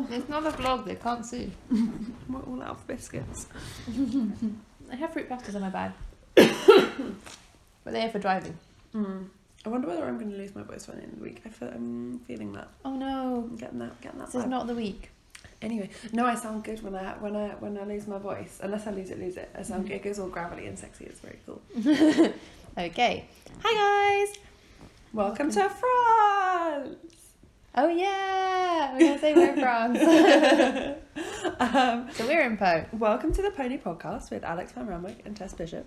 It's not a vlog, they can't see. We're all out of biscuits. I have fruit pastas on my bag. But they're for driving. I wonder whether I'm going to lose my voice by the end of the week. I'm feeling that. Oh no. I'm getting that. This is not the week. Anyway, no, I sound good when I lose my voice. Unless I lose it. I sound good. It goes all gravelly and sexy. It's very cool. Okay. Hi guys. Welcome to France. Oh yeah, we're gonna say we're in France. So we're in Po. Welcome to the Pony Podcast with Alex Van Ramwick and Tess Bishop.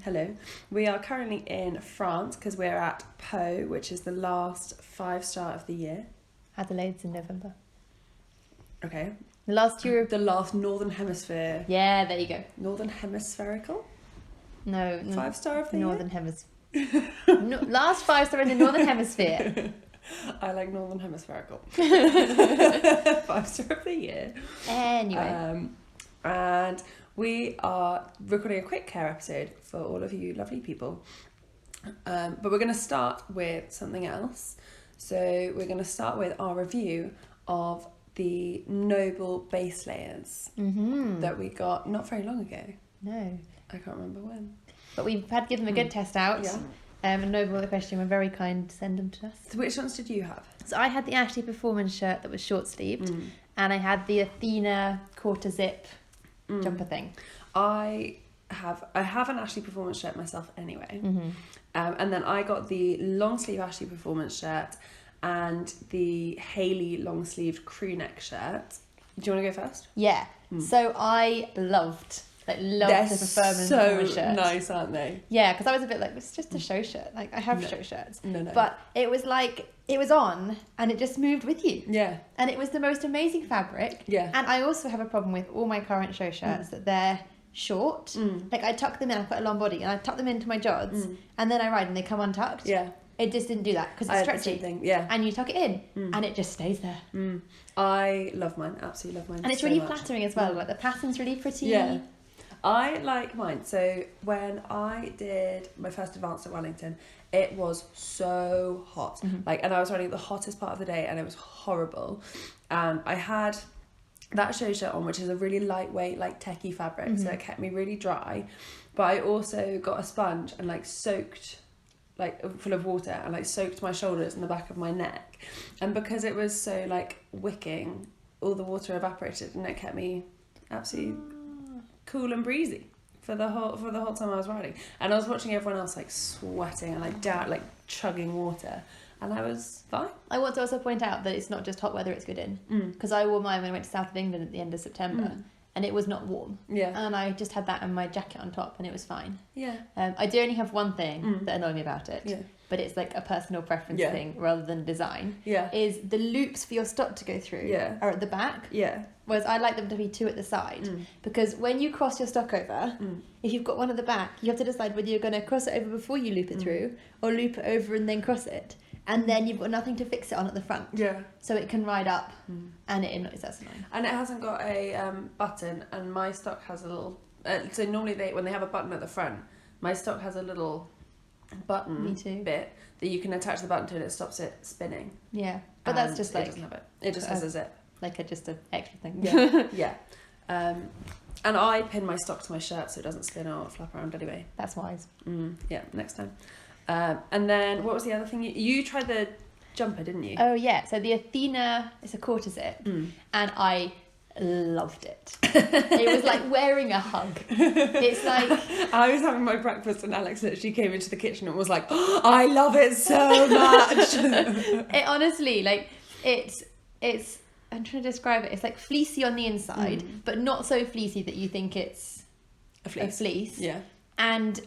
Hello. We are currently in France because we're at Po, which is the last 5-star of the year. Adelaide's in November. Okay. The last Europe. The last Northern Hemisphere. Yeah, there you go. Northern Hemispherical? No. 5-star of the Northern Hemisphere. Last 5-star in the Northern Hemisphere. I like Northern Hemispherical. 5-star of the year. Anyway. And we are recording a quick care episode for all of you lovely people. But we're going to start with something else. So we're going to start with our review of the Noble base layers that we got not very long ago. No. I can't remember when. But we've had given them a good test out. Yeah. And Noble Equestrian were very kind to send them to us. So which ones did you have? So I had the Ashley Performance shirt that was short sleeved, and I had the Athena quarter zip jumper thing. I have an Ashley Performance shirt myself anyway. And then I got the long sleeve Ashley Performance shirt and the Hayley long sleeved crew neck shirt. Do you want to go first? Yeah. So I loved the Performance so shirt. Nice, aren't they? Yeah, because I was a bit like, it's just a show shirt. Like I have show shirts. No. But it was like, it was on and it just moved with you. Yeah. And it was the most amazing fabric. Yeah. And I also have a problem with all my current show shirts that they're short. Like I tuck them in, I put a long body and I tuck them into my jods and then I ride and they come untucked. Yeah. It just didn't do that because it's stretchy. Thing. Yeah. And you tuck it in and it just stays there. I love mine. Absolutely love mine. And it's so really much. flattering as well. Like the pattern's really pretty. Yeah. I like mine. So when I did my first advance at Wellington, it was so hot. And I was riding the hottest part of the day and it was horrible. And I had that show shirt on, which is a really lightweight, like techie fabric, so it kept me really dry. But I also got a sponge and soaked, full of water, and soaked my shoulders and the back of my neck. And because it was so wicking, all the water evaporated and it kept me absolutely cool and breezy for the whole time I was riding. And I was watching everyone else sweating and chugging water, and I was fine. I want to also point out that it's not just hot weather it's good in, because I wore mine when I went to South of England at the end of September and it was not warm. Yeah. And I just had that and my jacket on top and it was fine. Yeah. I do only have one thing that annoyed me about it. Yeah. But it's a personal preference thing rather than design. Yeah. Is the loops for your stock to go through are at the back. Yeah. Whereas I like them to be 2 at the side. Because when you cross your stock over, if you've got one at the back, you have to decide whether you're going to cross it over before you loop it through or loop it over and then cross it. And then you've got nothing to fix it on at the front. Yeah. So it can ride up and it annoys. That's annoying. And it hasn't got a button, and my stock has a little... so normally when they have a button at the front, my stock has a little button bit that you can attach the button to and it stops it spinning. Yeah. But that's just it doesn't have it. It just has a zip. Just an extra thing. Yeah. Yeah. And I pin my stock to my shirt so it doesn't spin or flap around anyway. That's wise. Yeah, next time. And then what was the other thing? You tried the jumper, didn't you? Oh yeah, so the Athena is a quarter zip and I loved it. It was like wearing a hug. It's I was having my breakfast and Alex literally came into the kitchen and was like, oh, I love it so much. It honestly, it's I'm trying to describe it. It's fleecy on the inside, but not so fleecy that you think it's a fleece. Yeah. And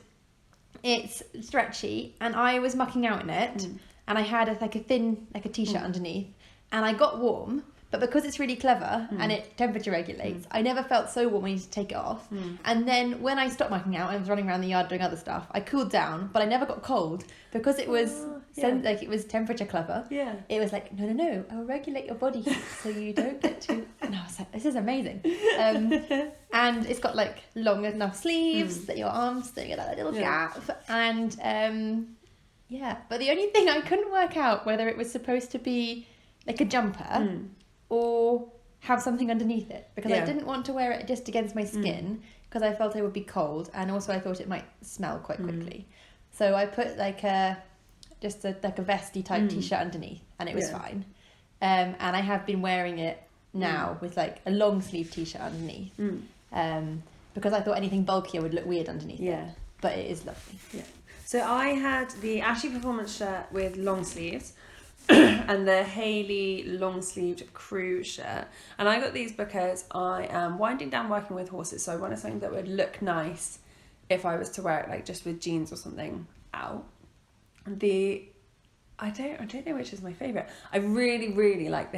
it's stretchy, and I was mucking out in it, and I had a thin t-shirt underneath, and I got warm, but because it's really clever and it temperature regulates, I never felt so warm when you need to take it off. And then when I stopped mucking out and I was running around the yard doing other stuff, I cooled down, but I never got cold because it was it was temperature clever. Yeah. It was no, I will regulate your body heat so you don't get too... And I was like, this is amazing. And it's got long enough sleeves that your arms don't get that little gap. And but the only thing I couldn't work out whether it was supposed to be a jumper or have something underneath it, because I didn't want to wear it just against my skin, because I felt I would be cold, and also I thought it might smell quite quickly. So I put like a vesty type t-shirt underneath, and it was fine. And I have been wearing it now with like a long sleeve t-shirt underneath, because I thought anything bulkier would look weird underneath it. But it is lovely. Yeah. So I had the Ashley Performance shirt with long sleeves and the Hayley long sleeved crew shirt. And I got these because I am winding down working with horses, so I wanted something that would look nice if I was to wear it like just with jeans or something out. I don't know which is my favourite. I really like the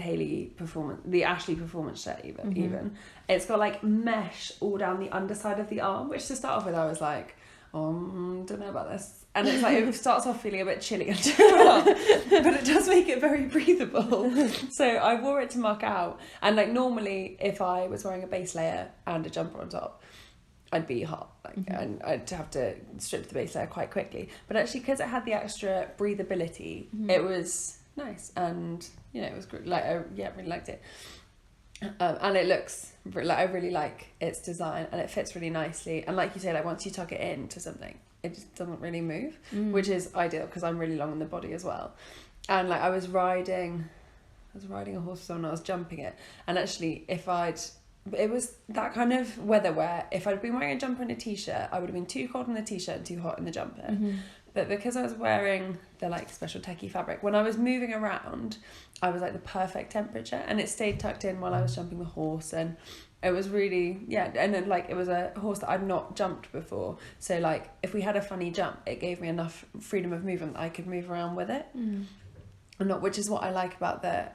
Ashley Performance shirt even. It's got like mesh all down the underside of the arm, which to start off with I was like, don't know about this. And it's like, it starts off feeling a bit chilly under your arm, but it does make it very breathable. So I wore it to muck out. And like normally if I was wearing a base layer and a jumper on top, I'd be hot, and I'd have to strip the base layer quite quickly. But actually, because it had the extra breathability, it was nice, and it was great. Like, I really liked it, and it looks like I really like its design, and it fits really nicely. And like you say, like once you tuck it into something, it just doesn't really move, which is ideal because I'm really long in the body as well. And like I was riding a horse when I was jumping it, and actually, it was that kind of weather where if I'd been wearing a jumper and a t-shirt, I would have been too cold in the t-shirt and too hot in the jumper. But because I was wearing the like special techie fabric, when I was moving around, I was like the perfect temperature, and it stayed tucked in while I was jumping the horse, and it was really and then like it was a horse that I'd not jumped before, so like if we had a funny jump, it gave me enough freedom of movement that I could move around with it, which is what I like about the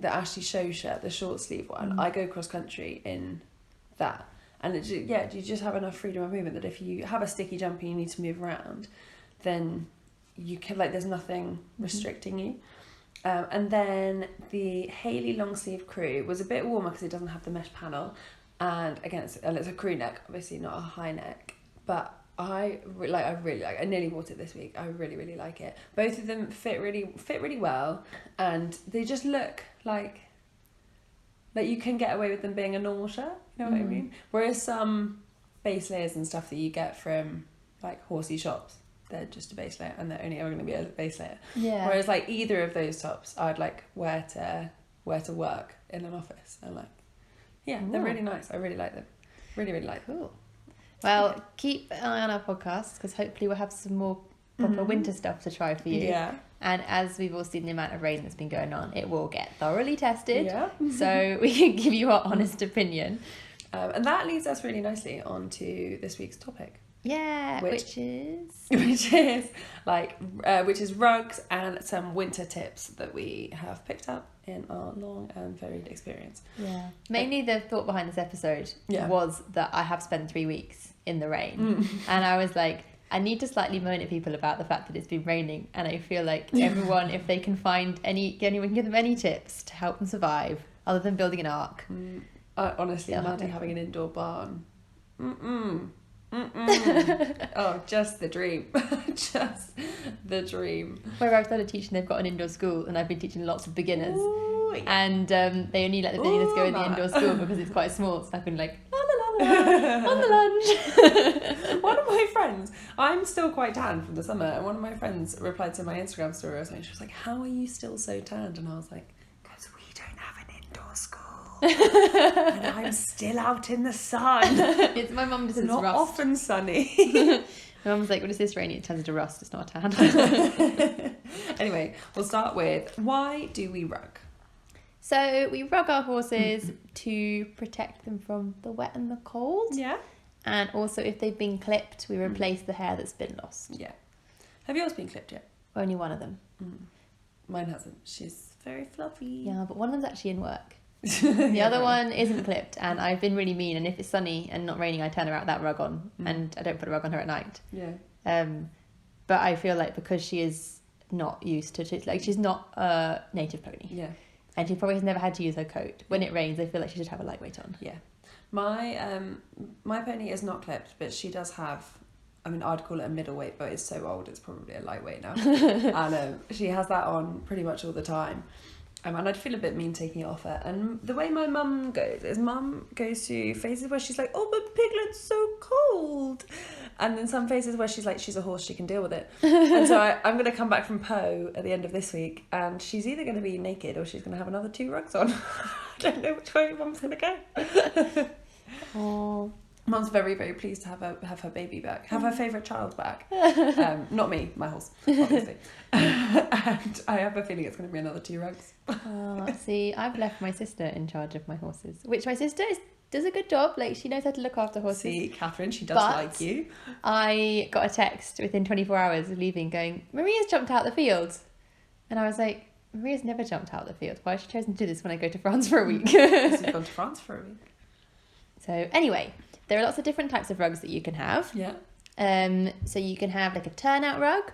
Ashley show shirt, the short sleeve one. I go cross country in that, and you just have enough freedom of movement that if you have a sticky jumper and you need to move around, then you can, like, there's nothing restricting you. And then the Hayley long sleeve crew was a bit warmer because it doesn't have the mesh panel, and again it's a crew neck, obviously not a high neck, but I really like. I nearly bought it this week. I really like it. Both of them fit really well, and they just look like you can get away with them being a normal shirt. You know what I mean? Whereas some base layers and stuff that you get from like horsey shops, they're just a base layer, and they're only ever going to be a base layer. Yeah. Whereas like either of those tops, I'd like wear to work in an office, and like they're really nice. I really like them. Really like them. Cool. Well, keep an eye on our podcast, because hopefully we'll have some more proper winter stuff to try for you. Yeah. And as we've all seen the amount of rain that's been going on, it will get thoroughly tested. Yeah. So we can give you our honest opinion. And that leads us really nicely on to this week's topic. Yeah, which is rugs and some winter tips that we have picked up in our long and varied experience. Yeah. Mainly the thought behind this episode was that I have spent 3 weeks in the rain, and I was like, I need to slightly moan at people about the fact that it's been raining, and I feel like everyone, if they can find anyone can give them any tips to help them survive other than building an ark. Honestly, imagine having an indoor barn. Oh, just the dream. Just the dream. Where I started teaching, they've got an indoor school, and I've been teaching lots of beginners. Ooh, yeah. And they only let the beginners go in the indoor school because it's quite small, so I've been like, la la la la, on the lunch. One of my friends, I'm still quite tan from the summer, and one of my friends replied to my Instagram story or something. She was like, how are you still so tanned? And I was like, because we don't have an indoor school. And I'm still out in the sun. It's my mum just not rust. Often sunny. My mum's like, when is this raining? It turns into rust. It's not a tan. Anyway, we'll start with, why do we rug? So we rug our horses to protect them from the wet and the cold. Yeah. And also, if they've been clipped, we replace the hair that's been lost. Yeah. Have yours been clipped yet? Only one of them. Mine hasn't. She's very fluffy. Yeah, but one of them's actually in work. The other one isn't clipped, and I've been really mean, and if it's sunny and not raining, I turn her out that rug on, and I don't put a rug on her at night. Yeah. But I feel like because she is not used to like, she's not a native pony. Yeah. And she probably has never had to use her coat. When it rains, I feel like she should have a lightweight on. Yeah. My pony is not clipped, but she does have, I mean, I'd call it a middleweight, but it's so old, it's probably a lightweight now. And she has that on pretty much all the time. And I'd feel a bit mean taking it off her. And the way my mum goes is mum goes through phases where she's like, oh, but Piglet's so cold. And then some phases where she's like, she's a horse, she can deal with it. And so I'm going to come back from Poe at the end of this week, and she's either going to be naked or she's going to have another 2 rugs on. I don't know which way mum's going to go. Oh. Mum's very, very pleased to have her baby back, have her favourite child back. Not me, my horse, obviously. And I have a feeling it's going to be another 2 rugs. Oh, see, I've left my sister in charge of my horses, which my sister does a good job. Like, she knows how to look after horses. See, Catherine, she does like you. I got a text within 24 hours of leaving going, Maria's jumped out the field. And I was like, Maria's never jumped out the field. Why has she chosen to do this when I go to France for a week? She's gone to France for a week. So anyway, there are lots of different types of rugs that you can have. Yeah. So you can have like a turnout rug,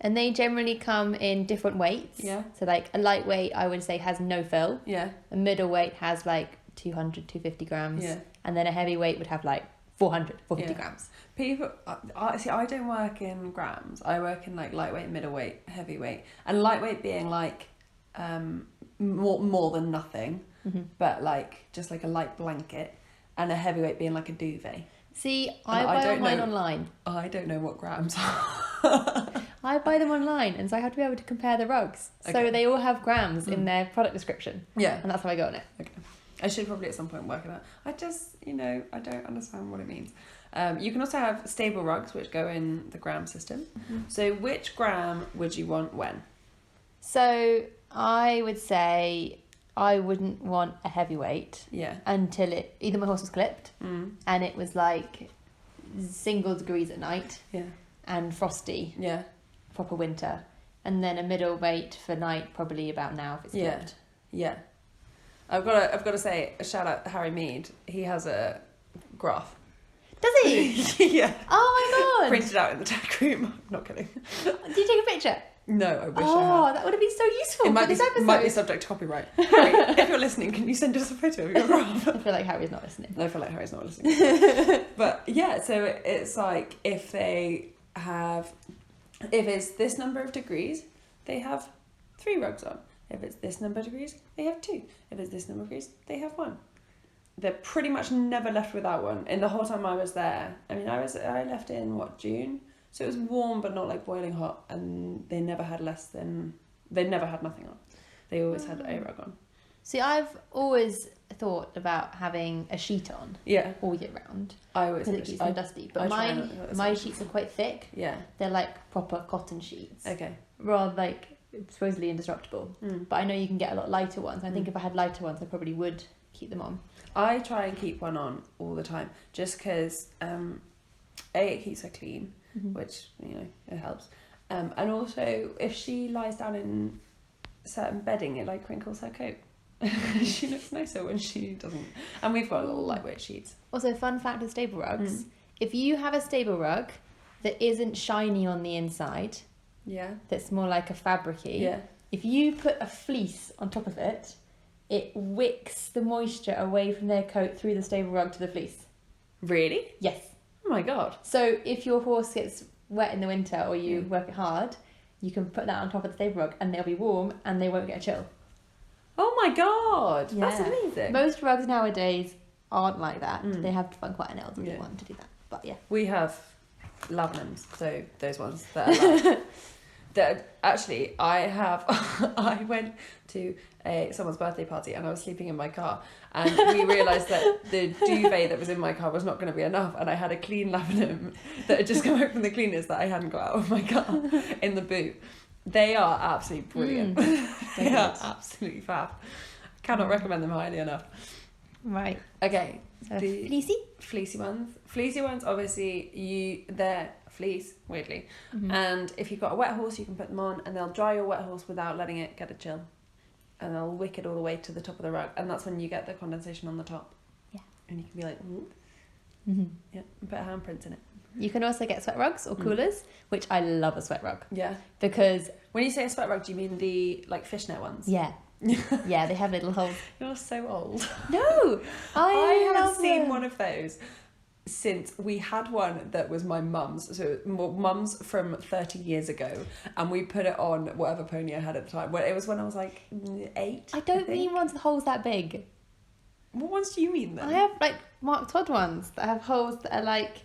and they generally come in different weights. Yeah. So like a lightweight, I would say, has no fill. Yeah. A middleweight has like 200, 250 grams. Yeah. And then a heavyweight would have like 400, 450 grams. People, see, I don't work in grams. I work in like lightweight, middleweight, heavyweight, and lightweight being like more than nothing, but like just like a light blanket, and a heavyweight being like a duvet. See, I buy mine online. I don't know what grams are. I buy them online, and so I have to be able to compare the rugs. Okay. So they all have grams in their product description. Yeah. And that's how I go on it. Okay. I should probably at some point work it out. I just, I don't understand what it means. You can also have stable rugs, which go in the gram system. So which gram would you want when? So I would say I wouldn't want a heavyweight until either my horse was clipped and it was like single degrees at night and frosty, proper winter, and then a middleweight for night, probably about now if it's clipped. Yeah. I've got to say a shout out to Harry Mead. He has a graph. Does he? Yeah. Oh my god. Printed out in the tech room. I'm not kidding. Did you take a picture? No, I wish I had. Oh, that would have been so useful for this episode. It might be subject to copyright. Harry, if you're listening, can you send us a photo of your graph? I feel like Harry's not listening. I feel like Harry's not listening. But yeah, so it's like if it's this number of degrees, they have 3 rugs on. If it's this number of degrees, they have 2. If it's this number of degrees, they have 1. They're pretty much never left without one. In the whole time I was there, I mean, I left in June, so it was warm but not like boiling hot, and they never had nothing on. They always had a rug on. See, I've always thought about having a sheet on all year round. I always because it keeps them dusty, but my sheets are quite thick. Yeah, they're like proper cotton sheets. Okay, rather like supposedly indestructible. But I know you can get a lot lighter ones. I think if I had lighter ones, I probably would keep them on. I try and keep one on all the time, just because it keeps her clean, which it helps, and also if she lies down in certain bedding, it like crinkles her coat. She looks nicer when she doesn't. And we've got little lightweight sheets. Also, fun fact with stable rugs: if you have a stable rug that isn't shiny on the inside, that's more like a fabricy, if you put a fleece on top of it, it wicks the moisture away from their coat through the stable rug to the fleece. Really? Yes. Oh my god. So if your horse gets wet in the winter or you work it hard, you can put that on top of the stable rug and they'll be warm and they won't get a chill. Oh my god, that's amazing. Most rugs nowadays aren't like that. They have to find quite an elderly one to do that. But yeah. We have labnums, so those ones that are like... that actually, I went to someone's birthday party and I was sleeping in my car, and we realised that the duvet that was in my car was not going to be enough, and I had a clean labnum that had just come out from the cleaners that I hadn't got out of my car in the boot. They are absolutely brilliant. They are absolutely fab. Cannot recommend them highly enough. Right. Okay. So Fleecy ones, obviously they're fleece, weirdly. And if you've got a wet horse, you can put them on and they'll dry your wet horse without letting it get a chill. And they'll wick it all the way to the top of the rug, and that's when you get the condensation on the top. Yeah. And you can be like, yeah, and put handprints in it. You can also get sweat rugs or coolers, which I love a sweat rug. Yeah. Because when you say a sweat rug, do you mean the like fishnet ones? Yeah. Yeah, they have little holes. You're so old. No, I haven't seen one of those since we had one that was my mum's, so mum's from 30 years ago, and we put it on whatever pony I had at the time. Well, it was when I was like 8. I don't mean ones with holes that big. What ones do you mean then? I have like Mark Todd ones that have holes that are like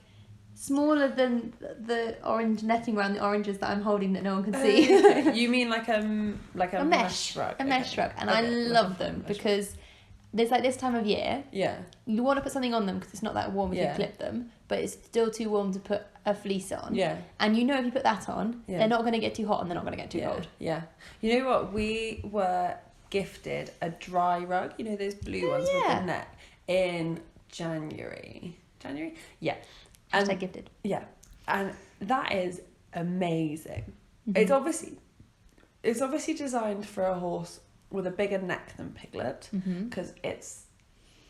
smaller than the orange netting around the oranges that I'm holding that no one can see. You mean like a mesh rug? A mesh rug, and I love them because there's like this time of year. Yeah. You want to put something on them because it's not that warm if you clip them, but it's still too warm to put a fleece on. Yeah. And you know if you put that on, they're not going to get too hot and they're not going to get too cold. Yeah. You know what? We were gifted a dry rug. You know those blue ones with the net in January. January? Yeah. And Hashtag gifted. Yeah. And that is amazing. Mm-hmm. It's obviously designed for a horse with a bigger neck than Piglet because it's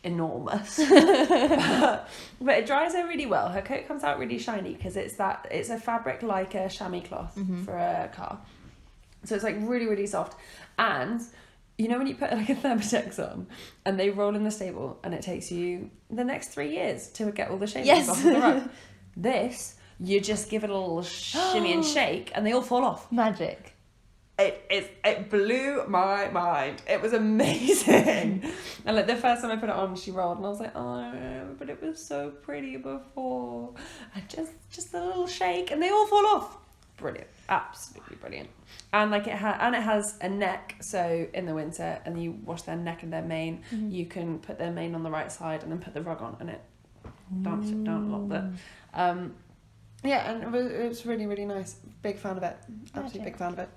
enormous. but it dries her really well. Her coat comes out really shiny because it's a fabric like a chamois cloth for a car. So it's like really, really soft. And you know when you put like a Thermotex on and they roll in the stable and it takes you the next 3 years to get all the shavings off of the rug. This, you just give it a little shimmy and shake and they all fall off. Magic. It blew my mind. It was amazing. And like the first time I put it on, she rolled and I was like, oh, but it was so pretty before. And just a little shake and they all fall off. Brilliant. Absolutely brilliant. And like it has a neck, so in the winter, and you wash their neck and their mane, you can put their mane on the right side and then put the rug on and it dumps it down a little bit. Yeah, and it was really, really nice. Big fan of it. Absolutely big fan of it.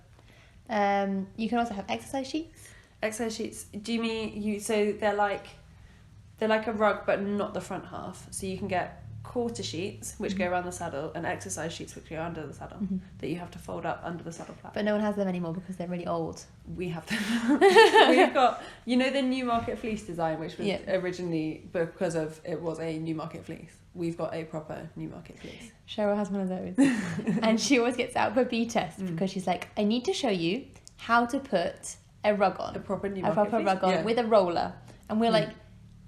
You can also have exercise sheets. Exercise sheets. Do you mean so they're like a rug but not the front half. So you can get quarter sheets which go around the saddle and exercise sheets which go under the saddle that you have to fold up under the saddle flap. But no one has them anymore because they're really old. We have them. We've got, you know, the Newmarket fleece design which was originally because of it was a Newmarket fleece. We've got a proper Newmarket fleece. Cheryl has one of those. And she always gets out for B test because she's like, I need to show you how to put a rug on. A proper Newmarket fleece? Rug on with a roller. And we're like,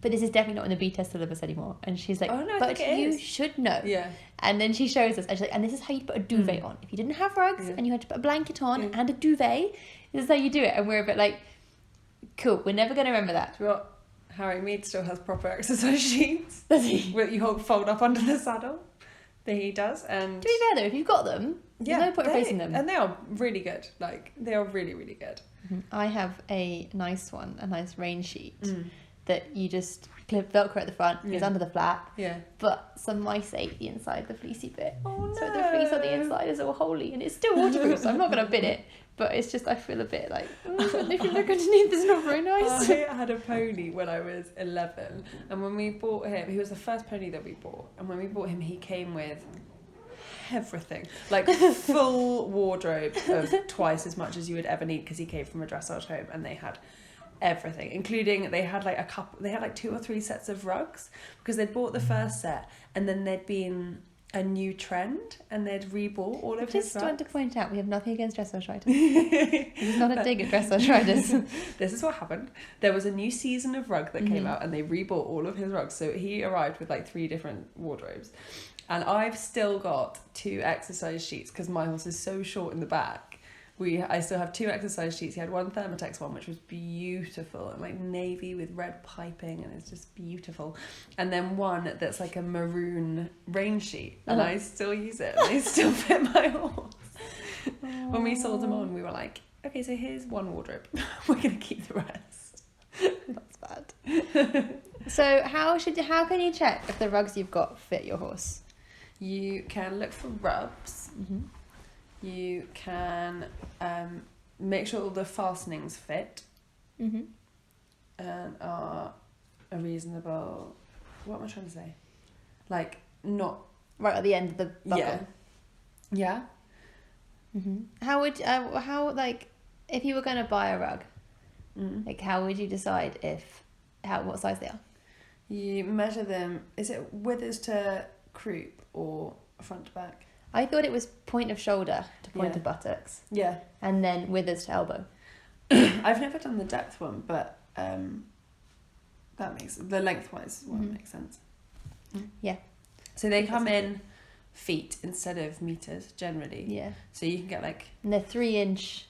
but this is definitely not in the B test syllabus anymore. And she's like, oh, no, but you should know. Yeah. And then she shows us, and she's like, and this is how you put a duvet on. If you didn't have rugs and you had to put a blanket on and a duvet, this is how you do it. And we're a bit like, cool, we're never going to remember that. Do you know what? Harry Mead still has proper exercise sheets. Does he? Where you fold up under the saddle. That he does. And to be fair though, if you've got them, there's no point replacing them. And they are really good. Like, they are really, really good. I have a nice one, a nice rain sheet that you just clip Velcro at the front, goes under the flap. Yeah. But some mice ate the inside, the fleecy bit. Oh no. So the fleece on the inside is all holy and it's still waterproof, so I'm not going to bin it. But it's just, I feel a bit like, if you look underneath, it's not very nice. I had a pony when I was 11. And when we bought him, he was the first pony that we bought. And when we bought him, he came with everything. Like, full wardrobe of twice as much as you would ever need because he came from a dressage home and they had everything, including they had like 2 or 3 sets of rugs because they'd bought the first set and then there'd been a new trend and they'd rebought all of his rugs. Just want to point out, we have nothing against dressage riders. It's not a dig at dressage riders. This is what happened. There was a new season of rug that came out and they rebought all of his rugs. So he arrived with like 3 different wardrobes. And I've still got 2 exercise sheets because my horse is so short in the back. I still have 2 exercise sheets. He had one Thermotex one, which was beautiful, and like navy with red piping, and it's just beautiful. And then one that's like a maroon rain sheet, and I still use it. And they still fit my horse. When we sold them on, we were like, okay, so here's one wardrobe. We're gonna keep the rest. That's bad. So how can you check if the rugs you've got fit your horse? You can look for rubs. You can make sure all the fastenings fit and are a reasonable... What am I trying to say? Like, not... Right at the end of the buckle. Yeah. How would... if you were going to buy a rug, like, how would you decide what size they are? You measure them... Is it withers to croup or front to back? I thought it was point of shoulder to point of buttocks. Yeah. And then withers to elbow. I've never done the depth one, but that makes... The lengthwise one makes sense. Yeah. So they come in feet instead of meters generally. Yeah. So you can get like... And they're 3-inch.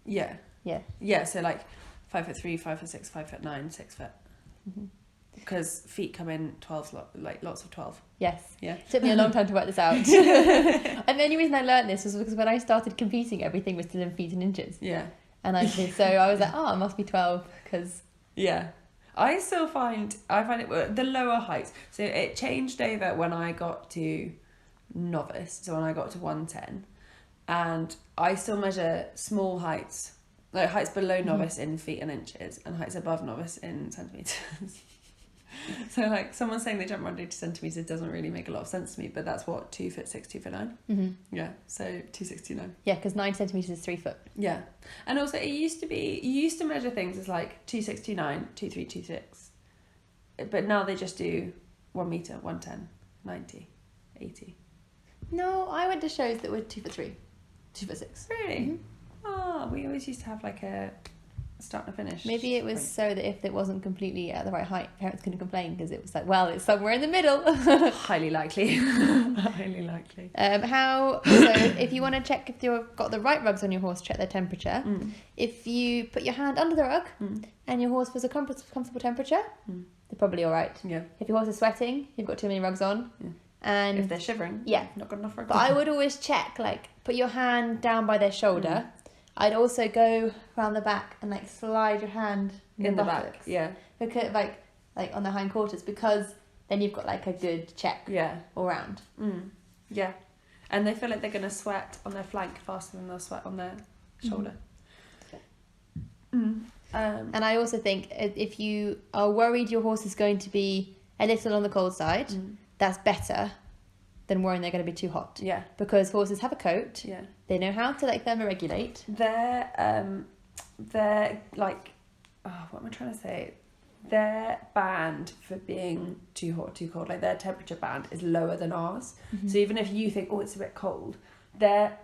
Yeah. Yeah. Yeah, so like 5'3", 5'6", 5'9", 6 foot. Because feet come in 12, like lots of 12. Yes. Yeah. It took me a long time to work this out. And the only reason I learned this was because when I started competing, everything was still in feet and inches. Yeah. And I was like, oh, it must be 12 because... Yeah. I find it the lower heights. So it changed over when I got to novice, so when I got to 110. And I still measure small heights, like heights below novice in feet and inches, and heights above novice in centimetres. So like someone saying they jump around 80 centimetres doesn't really make a lot of sense to me, but that's what, 2'6", 2'9". Yeah, so 269. Yeah, because 9 centimetres is 3 foot. Yeah. And also you used to measure things as like 269, 2326. But now they just do 1 metre, 110, 90, 80. No, I went to shows that were 2'3", 2'6". Really? Oh, we always used to have like a start and a finish. Maybe it was so that if it wasn't completely at the right height, parents couldn't complain because it was like, well, it's somewhere in the middle. Highly likely. Highly likely. So if you want to check if you've got the right rugs on your horse, check their temperature. If you put your hand under the rug and your horse feels a comfortable temperature, they're probably all right. Yeah. If your horse is sweating, you've got too many rugs on. Yeah. And if they're shivering, not got enough rugs. But I would always check, like, put your hand down by their shoulder. I'd also go around the back and like slide your hand in the back. Yeah. Because like on the hindquarters, because then you've got like a good check. Yeah. All round. Yeah. And they feel like they're gonna sweat on their flank faster than they'll sweat on their shoulder. And I also think if you are worried your horse is going to be a little on the cold side, that's better than worrying they're going to be too hot. Yeah. Because horses have a coat. Yeah. They know how to like thermoregulate. They're like, what am I trying to say? Their band for being too hot, too cold, like their temperature band is lower than ours. So even if you think, oh, it's a bit cold, they're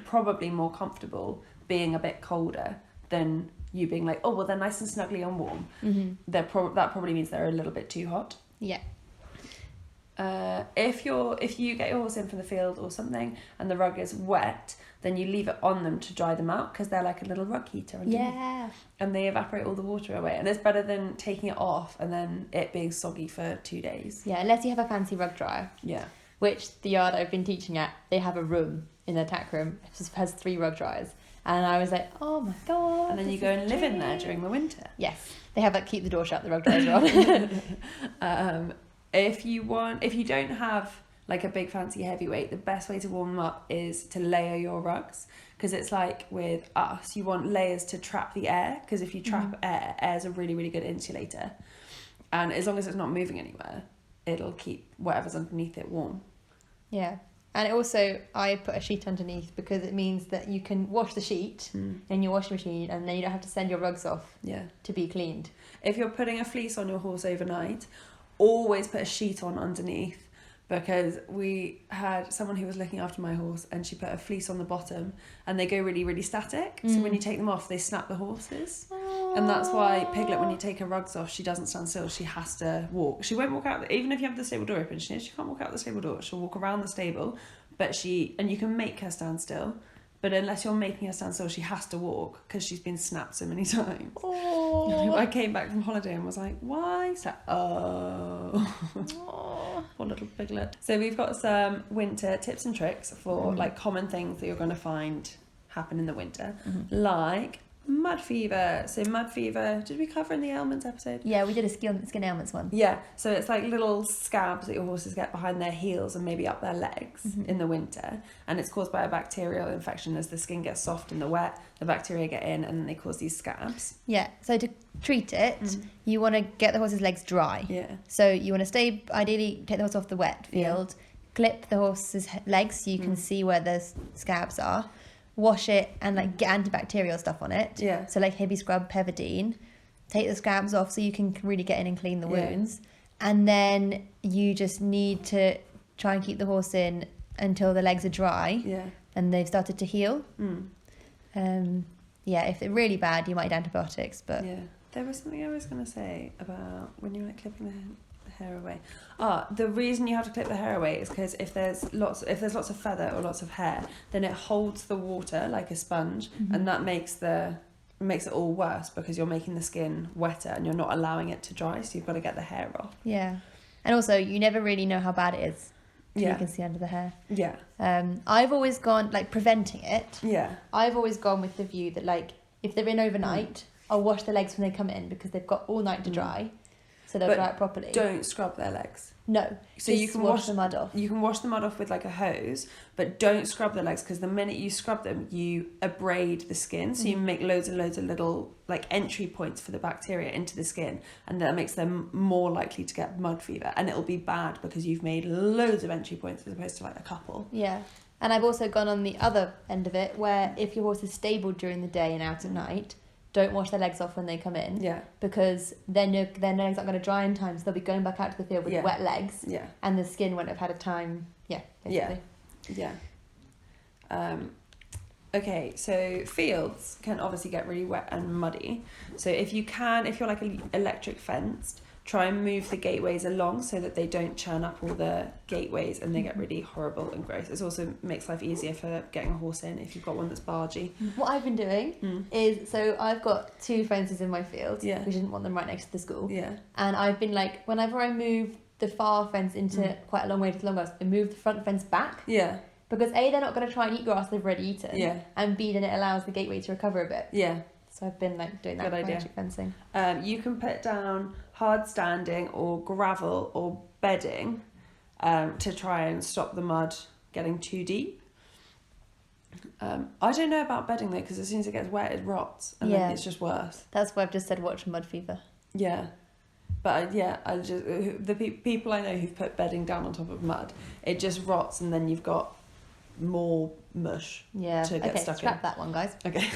probably more comfortable being a bit colder than you being like, oh, well, they're nice and snuggly and warm. That probably means they're a little bit too hot. Yeah. If you get your horse in from the field or something and the rug is wet, then you leave it on them to dry them out because they're like a little rug heater underneath. Yeah. And they evaporate all the water away, and it's better than taking it off and then it being soggy for 2 days. Yeah, unless you have a fancy rug dryer. Yeah. Which the yard I've been teaching at, they have a room in their tack room. It just has 3 rug dryers. And I was like, oh my God. And then you go and live in there during the winter. Yes. They have like keep the door shut, the rug dryers on. If you don't have like a big fancy heavyweight, the best way to warm them up is to layer your rugs, because it's like with us, you want layers to trap the air, because if you trap air is a really, really good insulator, and as long as it's not moving anywhere, it'll keep whatever's underneath it warm. Yeah. And also, I put a sheet underneath because it means that you can wash the sheet in your washing machine, and then you don't have to send your rugs off to be cleaned. If you're putting a fleece on your horse overnight, always put a sheet on underneath, because we had someone who was looking after my horse and she put a fleece on the bottom and they go really, really static. So when you take them off, they snap the horses. And that's why Piglet, when you take her rugs off, she doesn't stand still. She has to walk. She won't walk out, even if you have the stable door open, she can't walk out the stable door. She'll walk around the stable, and you can make her stand still. But unless you're making her stand still, she has to walk because she's been snapped so many times. Oh. I came back from holiday and was like, why? So, poor little Piglet. So we've got some winter tips and tricks for like common things that you're going to find happen in the winter, like mud fever. So mud fever, did we cover in the ailments episode? Yeah, we did a skin ailments one. Yeah, so it's like little scabs that your horses get behind their heels and maybe up their legs in the winter, and it's caused by a bacterial infection. As the skin gets soft in the wet, the bacteria get in and then they cause these scabs. Yeah, so to treat it, you want to get the horse's legs dry. Yeah. So you want to ideally take the horse off the wet field, clip the horse's legs so you can see where the scabs are, wash it and like get antibacterial stuff on it. Yeah. So like heavy scrub, Pevidine. Take the scabs off so you can really get in and clean the wounds. And then you just need to try and keep the horse in until the legs are dry. Yeah. And they've started to heal. If they're really bad, you might need antibiotics. But yeah, there was something I was going to say about when you're like clipping the hair away. The reason you have to clip the hair away is because if there's lots of feather or lots of hair, then it holds the water like a sponge, and that makes it all worse because you're making the skin wetter and you're not allowing it to dry, so you've got to get the hair off. Yeah. And also, you never really know how bad it is till you can see under the hair. Yeah. I've always gone, like, preventing it. Yeah. I've always gone with the view that, like, if they're in overnight, I'll wash the legs when they come in because they've got all night to dry, so they'll dry it properly. Don't scrub their legs. No. So you can wash the mud off. You can wash the mud off with like a hose, but don't scrub the legs because the minute you scrub them, you abrade the skin. So you make loads and loads of little like entry points for the bacteria into the skin, and that makes them more likely to get mud fever. And it'll be bad because you've made loads of entry points as opposed to like a couple. Yeah. And I've also gone on the other end of it where if your horse is stable during the day and out at night, don't wash their legs off when they come in. Yeah. Because then their legs aren't going to dry in time, so they'll be going back out to the field with wet legs. Yeah. And the skin won't have had a time. Yeah. Basically. Yeah. Okay, so fields can obviously get really wet and muddy. So if you're like electric fenced, try and move the gateways along so that they don't churn up all the gateways and they get really horrible and gross. It also makes life easier for getting a horse in if you've got one that's bargy. What I've been doing is, so I've got 2 fences in my field. Yeah. We didn't want them right next to the school. Yeah. And I've been like, whenever I move the far fence into quite a long way to the long grass, I move the front fence back. Yeah. Because A, they're not going to try and eat grass they've already eaten. Yeah. And B, then it allows the gateway to recover a bit. Yeah. So I've been like doing that with electric fencing. You can put down hard standing or gravel or bedding to try and stop the mud getting too deep. I don't know about bedding though, because as soon as it gets wet it rots and then it's just worse. That's why I've just said watch mud fever. Yeah. But the people I know who've put bedding down on top of mud, it just rots and then you've got more mush to get stuck in. Scrap that one, guys. Okay.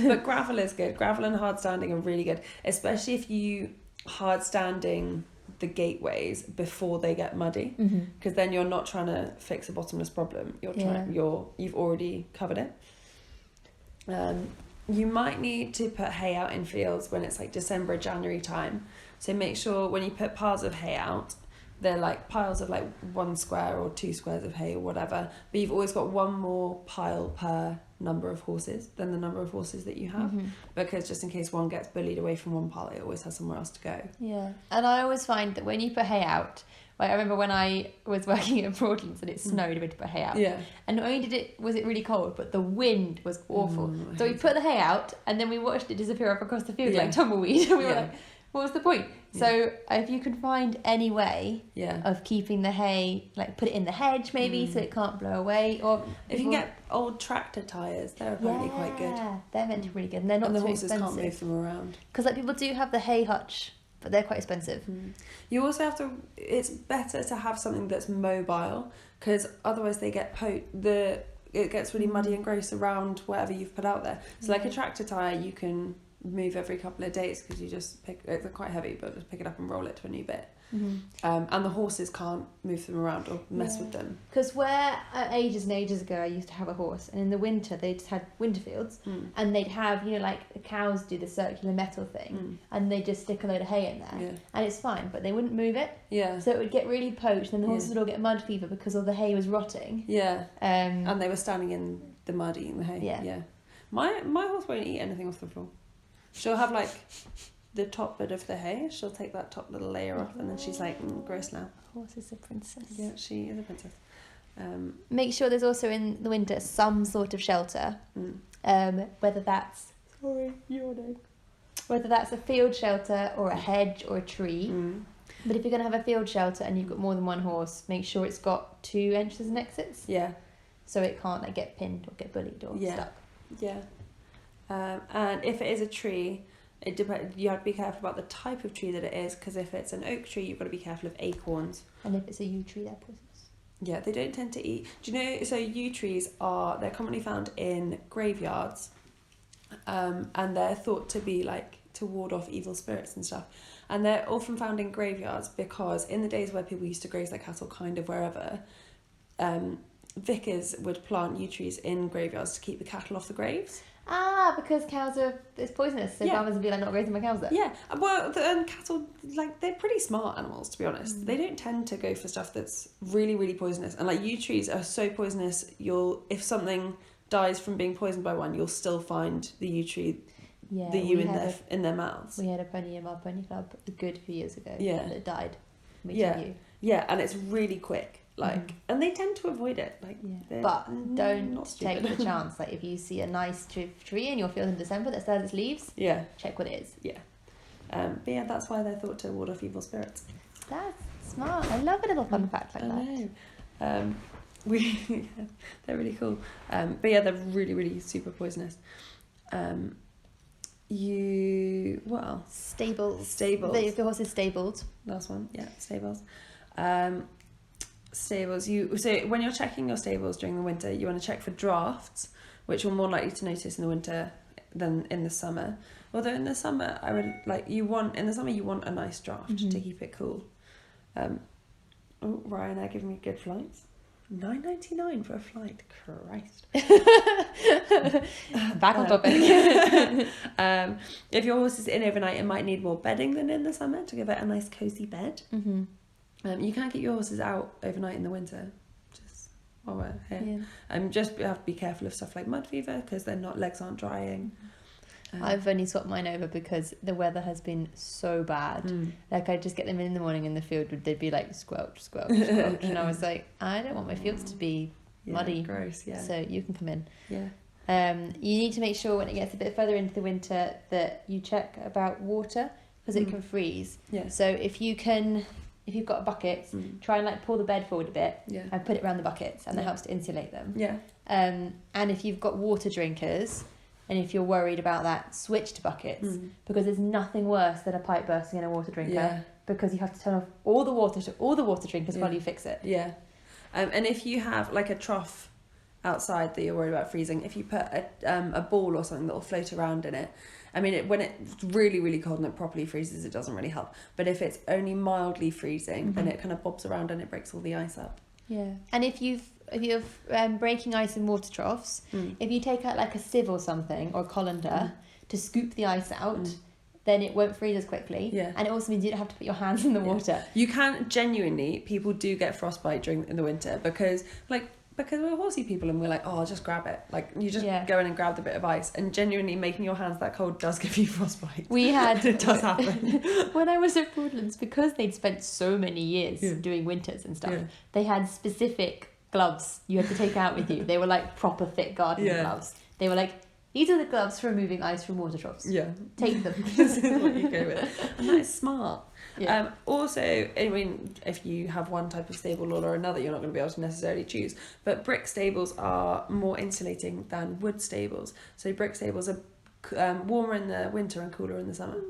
But gravel is good. Gravel and hard standing are really good, especially if you hard standing the gateways before they get muddy, because then you're not trying to fix a bottomless problem. You've already covered it. You might need to put hay out in fields when it's like December, January time. So make sure when you put piles of hay out, they're like piles of like 1 square or 2 squares of hay or whatever, but you've always got one more pile per number of horses than the number of horses that you have, because just in case one gets bullied away from one pile, it always has somewhere else to go. Yeah. And I always find that when you put hay out, like I remember when I was working at Broadlands and it snowed, we had to put hay out. Yeah. And not only was it really cold, but the wind was awful. So we put the hay out and then we watched it disappear up across the field like tumbleweed, and we were like, what was the point? So if you can find any way of keeping the hay, like put it in the hedge maybe so it can't blow away, or if you can get old tractor tyres, they're apparently quite good. Yeah, they're meant to be really good, and they're not and the too horses expensive. Can't move them around. Because like people do have the hay hutch, but they're quite expensive. You also have to. It's better to have something that's mobile, because otherwise they get it gets really muddy and gross around whatever you've put out there. So like a tractor tyre, you can move every couple of days because you just they're quite heavy, but just pick it up and roll it to a new bit. And the horses can't move them around or mess with them. Because where ages and ages ago I used to have a horse, and in the winter they just had winter fields, and they'd have, you know, like the cows do the circular metal thing, and they just stick a load of hay in there, and it's fine, but they wouldn't move it. Yeah. So it would get really poached, and the horses would all get mud fever because all the hay was rotting. Yeah. And they were standing in the mud eating the hay. Yeah. My horse won't eat anything off the floor. She'll have like the top bit of the hay. She'll take that top little layer off, and then she's like, gross now. Horse is a princess. Yeah, she is a princess. Make sure there's also in the winter some sort of shelter. Whether that's whether that's a field shelter or a hedge or a tree. But if you're going to have a field shelter and you've got more than one horse, make sure it's got 2 entrances and exits. Yeah. So it can't like get pinned or get bullied or stuck. Yeah. And if it is a tree, you have to be careful about the type of tree that it is, because if it's an oak tree, you've got to be careful of acorns. And if it's a yew tree, they're poisonous. Yeah, they don't tend to eat. Do you know, so yew trees they're commonly found in graveyards, and they're thought to be like to ward off evil spirits and stuff. And they're often found in graveyards because in the days where people used to graze their cattle kind of wherever, vicars would plant yew trees in graveyards to keep the cattle off the graves. Because cows it's poisonous, so farmers would be like, not raising my cows there. Yeah, well, and cattle, like, they're pretty smart animals, to be honest. They don't tend to go for stuff that's really, really poisonous. And like yew trees are so poisonous, if something dies from being poisoned by one, you'll still find the yew tree, the yew in their mouths. We had a pony in our pony club a good few years ago. Yeah. That died. Yeah, and it's really quick. Like, and they tend to avoid it. Like, but don't take the chance. Like, if you see a nice tree in your field in December that still has its leaves, check what it is. Yeah. But yeah, that's why they're thought to ward off evil spirits. That's smart. I love a little fun fact like that. I know. They're really cool. But yeah, they're really, really super poisonous. What else? Stables. If the horse is stabled. Last one. Yeah, stables. Stables. So when you're checking your stables during the winter, you want to check for drafts, which you're more likely to notice in the winter than in the summer. Although in the summer, you want a nice draft to keep it cool. Ryanair giving me good flights. $9.99 for a flight. Christ. Back on topic. If your horse is in overnight, it might need more bedding than in the summer to give it a nice cozy bed. You can't keep your horses out overnight in the winter. Just while we're here. Just have to be careful of stuff like mud fever because their legs aren't drying. I've only swapped mine over because the weather has been so bad. Like, I'd just get them in the morning in the field, they'd be like squelch, squelch, squelch. And I was like, I don't want my fields to be muddy. Gross, So you can come in. Yeah. You need to make sure when it gets a bit further into the winter that you check about water because it can freeze. Yeah. So if you've got buckets, try and like pull the bed forward a bit and put it around the buckets, and that helps to insulate them. Yeah. And if you've got water drinkers, and if you're worried about that, switch to buckets because there's nothing worse than a pipe bursting in a water drinker because you have to turn off all the water to all the water drinkers while you fix it. Yeah. And if you have like a trough outside that you're worried about freezing, if you put a ball or something that will float around in it, I mean, when it's really, really cold and it properly freezes, it doesn't really help. But if it's only mildly freezing, then it kind of bobs around and it breaks all the ice up. Yeah. And if you're breaking ice in water troughs, if you take out like a sieve or something or a colander to scoop the ice out, then it won't freeze as quickly. Yeah. And it also means you don't have to put your hands in the water. You can genuinely, people do get frostbite in the winter because we're horsey people and we're like, oh, I'll just grab it. Like, you just go in and grab the bit of ice, and genuinely making your hands that cold does give you frostbite. It does happen. When I was at Broadlands, because they'd spent so many years doing winters and stuff, they had specific gloves you had to take out with you. They were like proper thick gardening gloves. They were like, these are the gloves for removing ice from water troughs. Yeah. Take them. This is what you go with. And that is smart. Yeah. Also, I mean, if you have one type of stable or another, you're not going to be able to necessarily choose. But brick stables are more insulating than wood stables. So brick stables are warmer in the winter and cooler in the summer.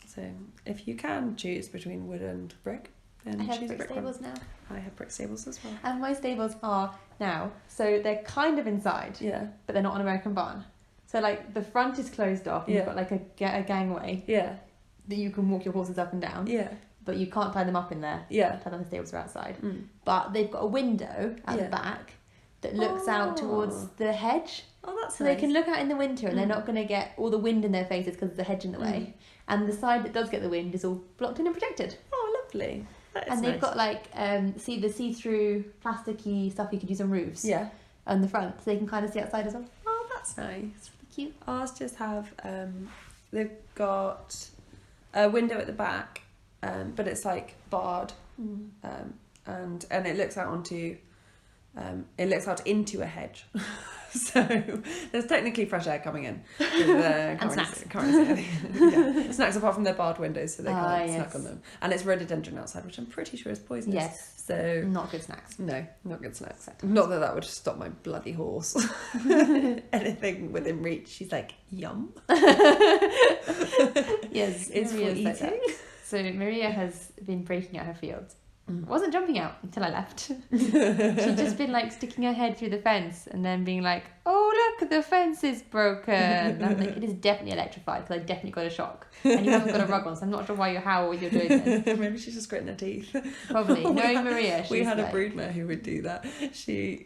So if you can choose between wood and brick, then I have choose brick stables now. I have brick stables as well. And my stables are now, so they're kind of inside, but they're not an American barn. So like the front is closed off, and you've got like a gangway that you can walk your horses up and down. Yeah. But you can't tie them up in there. Yeah. Tie them in the stables are outside. But they've got a window at the back that looks out towards the hedge. Oh, that's nice. They can look out in the winter and they're not going to get all the wind in their faces because of the hedge in the way. And the side that does get the wind is all blocked in and protected. Oh, lovely. And they've got like the see-through plasticky stuff you could use on roofs. Yeah. On the front, so they can kind of see outside as well. Oh, that's nice. Cute. Ours just have they've got a window at the back, but it's like barred, and it looks out into a hedge. So there's technically fresh air coming in. And snacks. Snacks apart from their barred windows, so they can't snack on them. And it's rhododendron outside, which I'm pretty sure is poisonous. Yes. So not good snacks. No, not good snacks. Not that would stop my bloody horse. Anything within reach, she's like, yum. Yes, it's for eating. So Maria has been breaking out her fields wasn't jumping out until I left. She'd just been like sticking her head through the fence and then being like, oh look, the fence is broken. And I'm like, it is definitely electrified because I definitely got a shock. And you haven't got a rug on, so I'm not sure why you're doing this. Maybe she's just gritting her teeth. Probably. Knowing Maria, we had a broodmare who would do that. She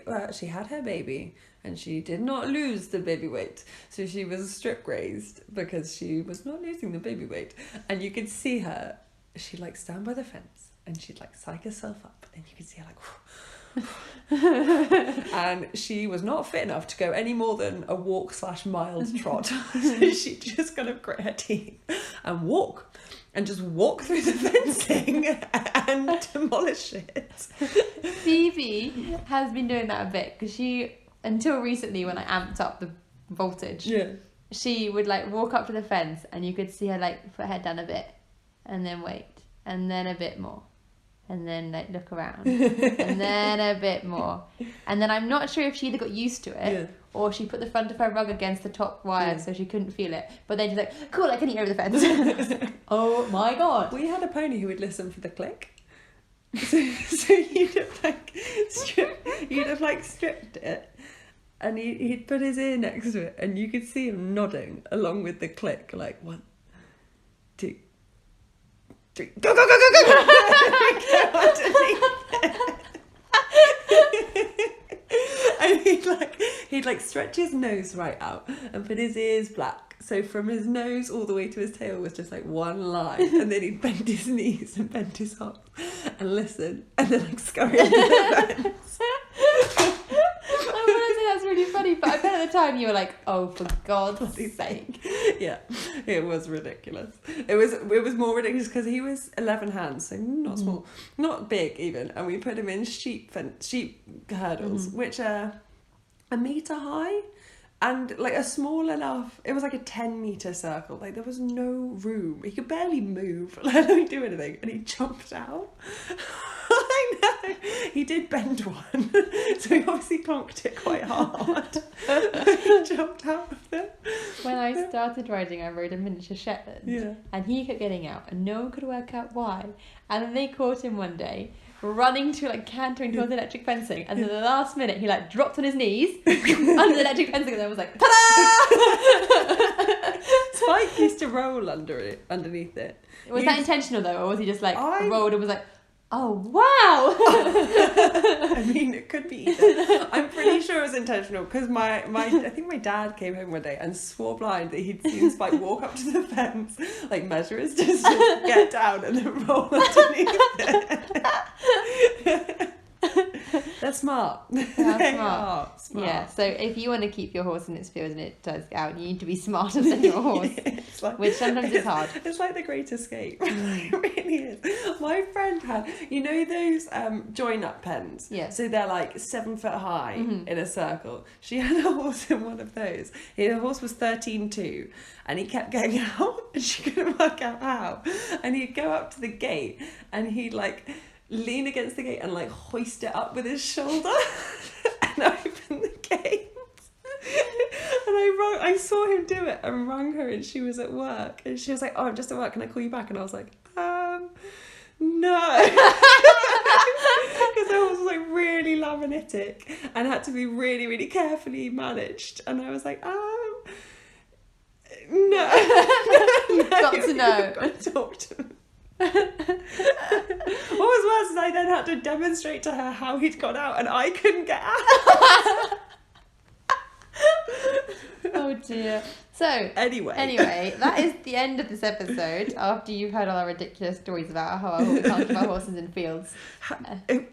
had her baby and she did not lose the baby weight. So she was strip grazed because she was not losing the baby weight. And you could see her, she'd like stand by the fence and she'd like psych herself up and you could see her like and she was not fit enough to go any more than a walk/mild trot. So she just kind of grit her teeth and walk through the fencing and demolish it. Phoebe has been doing that a bit because she, until recently when I amped up the voltage, she would like walk up to the fence and you could see her like put her head down a bit and then wait and then a bit more and then like look around and then a bit more and then I'm not sure if she either got used to it or she put the front of her rug against the top wire so she couldn't feel it, but then she's like, cool, I can eat over the fence. Oh my god, we had a pony who would listen for the click. So you'd have stripped it and he'd put his ear next to it and you could see him nodding along with the click, like 1, 2, 3, go, go, go, go, go, go. And he'd like stretch his nose right out and put his ears black. So from his nose all the way to his tail was just like one line, and then he'd bend his knees and bend his arms and listen, and then like scurry under the fence. I want to say that's really funny, but I bet at the time you were like, oh, for God's sake. Yeah, it was ridiculous. It was more ridiculous because he was 11 hands, so not small, not big even, and we put him in sheep hurdles, which are 1 meter high. And like a small enough, it was like a 10-meter circle. Like there was no room. He could barely move, let alone do anything. And he jumped out. I know. He did bend one, so he obviously conked it quite hard. He jumped out of it. When I started riding, I rode a miniature Shetland, and he kept getting out, and no one could work out why. And then they caught him one day, running to like cantering towards electric fencing, and then the last minute he like dropped on his knees under the electric fencing, and then was like, ta-da! Spike used to roll underneath it. Was that intentional though, or was he just like rolled and was like, oh wow? I mean, it could be either. I'm pretty sure it was intentional because I think my dad came home one day and swore blind that he'd seen Spike walk up to the fence, like measure his distance, get down, and then roll underneath it. They're smart. Smart. Yeah, so if you want to keep your horse in its field and it does get out, you need to be smarter than your horse, which sometimes is hard. It's like the Great Escape. It really is. My friend had, you know those join-up pens? Yeah. So they're like 7 foot high in a circle. She had a horse in one of those. The horse was 13.2 and he kept getting out and she couldn't work out how. And he'd go up to the gate and he'd like lean against the gate and like hoist it up with his shoulder and open the gate. And I saw him do it and rang her and she was at work and she was like, oh, I'm just at work, can I call you back? And I was like, no. Because I was like really laminitic and had to be really, really carefully managed. And I was like, no. Got to know. Got to talk to him. What was worse is I then had to demonstrate to her how he'd got out and I couldn't get out. Oh dear. So anyway, that is the end of this episode. After you've heard all our ridiculous stories about how we can't keep our horses in fields.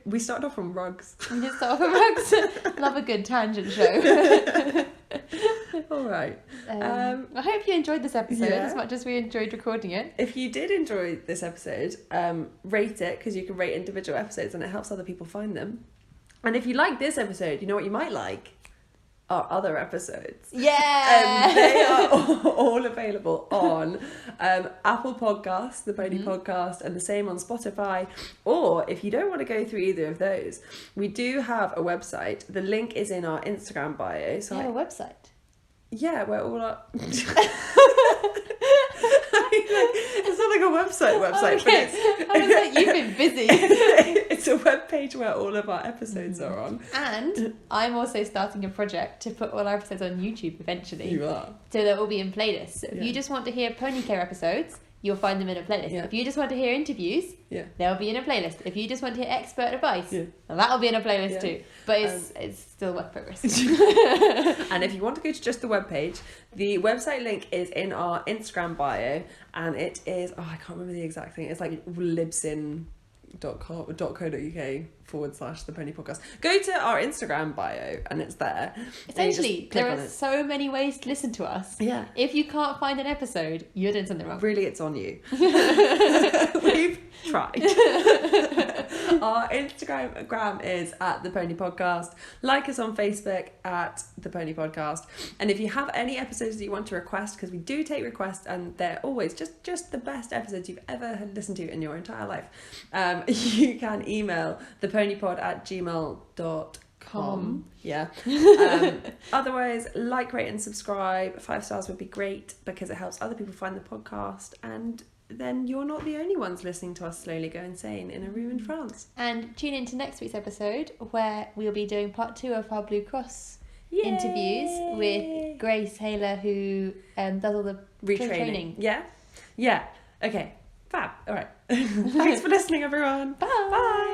We started off on rugs. We did start off on rugs. Love a good tangent show. All right. I hope you enjoyed this episode as much as we enjoyed recording it. If you did enjoy this episode, rate it, because you can rate individual episodes and it helps other people find them. And if you like this episode, you know what you might like? Our other episodes. Yeah! They are all available on Apple Podcasts, the Pony Podcast, and the same on Spotify. Or if you don't want to go through either of those, we do have a website. The link is in our Instagram bio. So you have a website? Yeah, we're all up. It's not like a website, Okay. but it's... I was like, you've been busy. It's a web page where all of our episodes are on. And I'm also starting a project to put all our episodes on YouTube eventually. You are. So they'll all be in playlists. So if Yeah. you just want to hear pony care episodes, you'll find them in a playlist. Yeah. If you just want to hear interviews, Yeah. they'll be in a playlist. If you just want to hear expert advice, Yeah. well, that'll be in a playlist Yeah. too. But it's still work in progress. And if you want to go to just the webpage, the website link is in our Instagram bio, and it is, I can't remember the exact thing. It's like libsyn.co.uk / the pony podcast. Go to our Instagram bio and it's there. Essentially, there are so many ways to listen to us. Yeah. If you can't find an episode, you're doing something wrong. Really, it's on you. We've tried. Our Instagram is at the Pony Podcast. Like us on Facebook at the Pony Podcast. And if you have any episodes that you want to request, because we do take requests and they're always just the best episodes you've ever listened to in your entire life, you can email theponypod@gmail.com. Yeah. Otherwise, like, rate and subscribe. 5 stars would be great because it helps other people find the podcast, and then you're not the only ones listening to us slowly go insane in a room in France. And tune in to next week's episode where we'll be doing part 2 of our Blue Cross Yay! interviews with Grace Haler, who does all the retraining. Yeah? Yeah. Okay. Fab. All right. Thanks for listening, everyone. Bye. Bye.